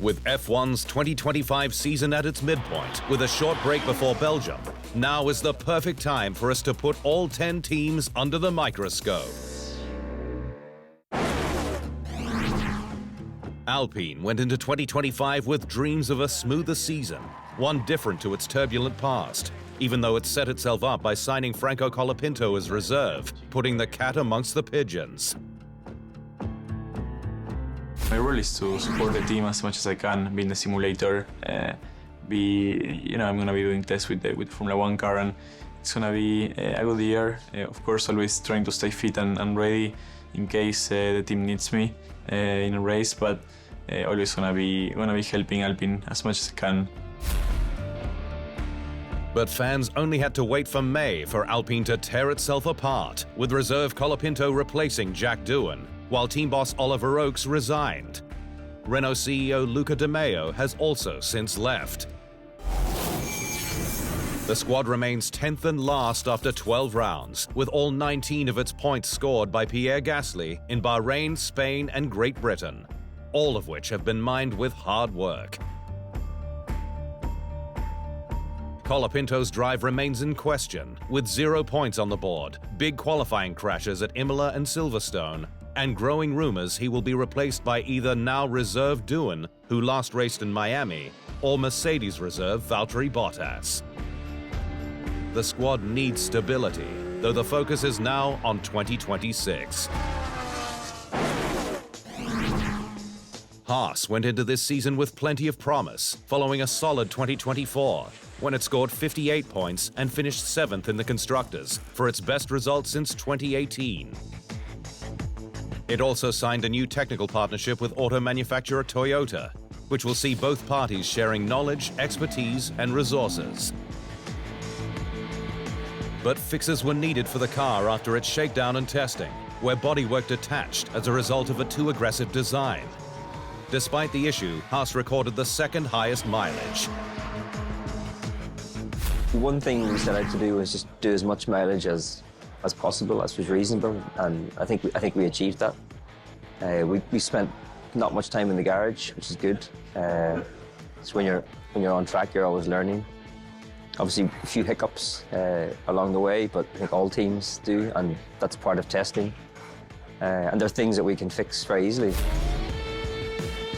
With F1's 2025 season at its midpoint, with a short break before Belgium, now is the perfect time for us to put all 10 teams under the microscope. Alpine went into 2025 with dreams of a smoother season, one different to its turbulent past, even though it set itself up by signing Franco Colapinto as reserve, putting the cat amongst the pigeons. My role is to support the team as much as I can, be in the simulator, I'm going to be doing tests with the Formula 1 car, and it's going to be a good year. Of course, always trying to stay fit and ready in case the team needs me in a race, but always going to be helping Alpine as much as I can. But fans only had to wait for May for Alpine to tear itself apart, with reserve Colapinto replacing Jack Doohan, while team boss Oliver Oakes resigned. Renault CEO Luca De Meo has also since left. The squad remains 10th and last after 12 rounds, with all 19 of its points scored by Pierre Gasly in Bahrain, Spain and Great Britain, all of which have been mined with hard work. Colapinto's drive remains in question, with 0 points on the board, big qualifying crashes at Imola and Silverstone, and growing rumors he will be replaced by either now reserve Doohan, who last raced in Miami, or Mercedes reserve Valtteri Bottas. The squad needs stability, though the focus is now on 2026. Haas went into this season with plenty of promise, following a solid 2024, when it scored 58 points and finished 7th in the Constructors, for its best result since 2018. It also signed a new technical partnership with auto manufacturer Toyota, which will see both parties sharing knowledge, expertise, and resources. But fixes were needed for the car after its shakedown and testing, where bodywork detached as a result of a too aggressive design. Despite the issue, Haas recorded the second highest mileage. One thing we set out to do was just do as much mileage as possible, as was reasonable, and I think we achieved that. We spent not much time in the garage, which is good. So when you're on track, you're always learning. Obviously, a few hiccups along the way, but I think all teams do, and that's part of testing. And there are things that we can fix very easily.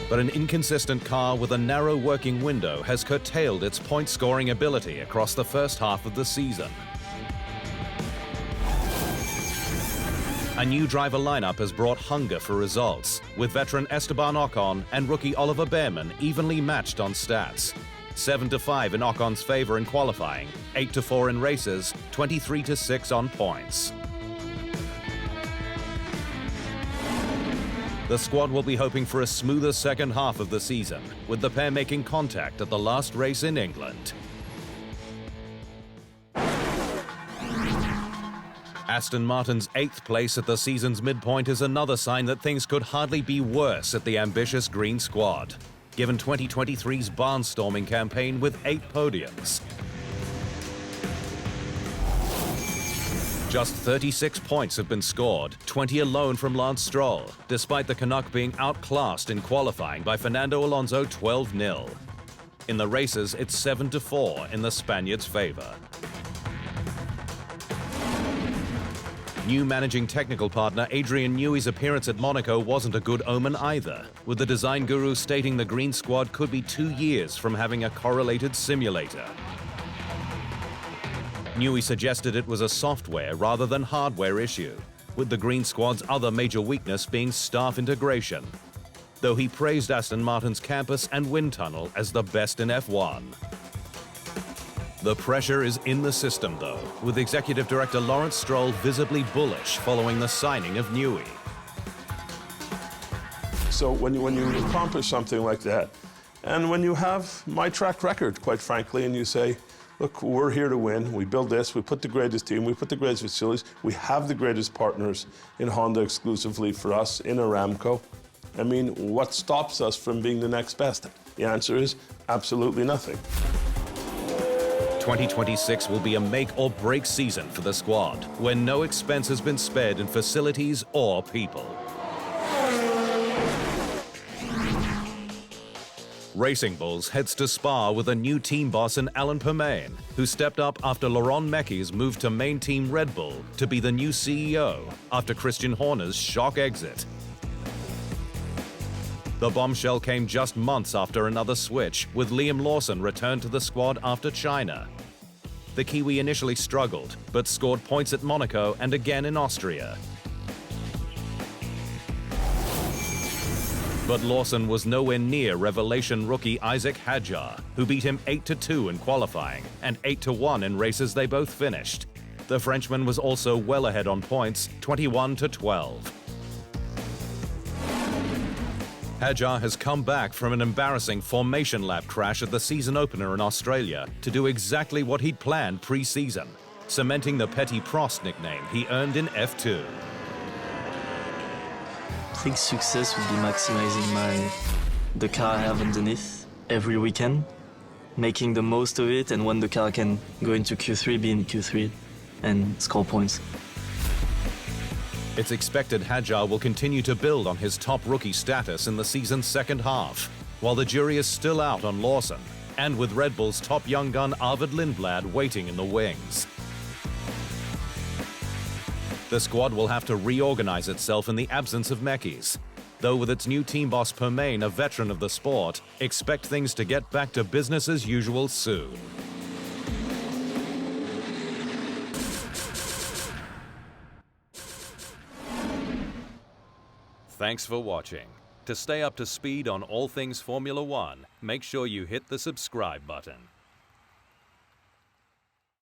But an inconsistent car with a narrow working window has curtailed its point-scoring ability across the first half of the season. A new driver lineup has brought hunger for results, with veteran Esteban Ocon and rookie Oliver Behrman evenly matched on stats. 7-5 in Ocon's favor in qualifying, 8-4 in races, 23-6 on points. The squad will be hoping for a smoother second half of the season, with the pair making contact at the last race in England. Aston Martin's 8th place at the season's midpoint is another sign that things could hardly be worse at the ambitious green squad, given 2023's barnstorming campaign with 8 podiums. Just 36 points have been scored, 20 alone from Lance Stroll, despite the Canuck being outclassed in qualifying by Fernando Alonso 12-0. In the races, it's 7-4 in the Spaniard's favor. New managing technical partner Adrian Newey's appearance at Monaco wasn't a good omen either, with the design guru stating the green squad could be 2 years from having a correlated simulator. Newey suggested it was a software rather than hardware issue, with the green squad's other major weakness being staff integration, though he praised Aston Martin's campus and wind tunnel as the best in F1. The pressure is in the system, though, with Executive Director Lawrence Stroll visibly bullish following the signing of Newey. So when you accomplish something like that, and when you have my track record, quite frankly, and you say, look, we're here to win, we build this, we put the greatest team, we put the greatest facilities, we have the greatest partners in Honda exclusively for us, in Aramco. I mean, what stops us from being the next best? The answer is absolutely nothing. 2026 will be a make or break season for the squad, when no expense has been spared in facilities or people. Racing Bulls heads to Spa with a new team boss in Alain Permain, who stepped up after Laurent Mekies moved to main team Red Bull to be the new CEO after Christian Horner's shock exit. The bombshell came just months after another switch, with Liam Lawson returned to the squad after China. The Kiwi initially struggled, but scored points at Monaco and again in Austria. But Lawson was nowhere near revelation rookie Isaac Hadjar, who beat him 8-2 in qualifying and 8-1 in races they both finished. The Frenchman was also well ahead on points, 21-12. Hadjar has come back from an embarrassing formation lap crash at the season opener in Australia to do exactly what he'd planned pre-season, cementing the Petit Prost nickname he earned in F2. I think success would be maximizing the car I have underneath every weekend, making the most of it, and when the car can go into Q3, be in Q3 and score points. It's expected Hadjar will continue to build on his top rookie status in the season's second half, while the jury is still out on Lawson, and with Red Bull's top young gun Arvid Lindblad waiting in the wings. The squad will have to reorganize itself in the absence of Mekies. Though with its new team boss Permain a veteran of the sport, expect things to get back to business as usual soon. Thanks for watching. To stay up to speed on all things Formula One, make sure you hit the subscribe button.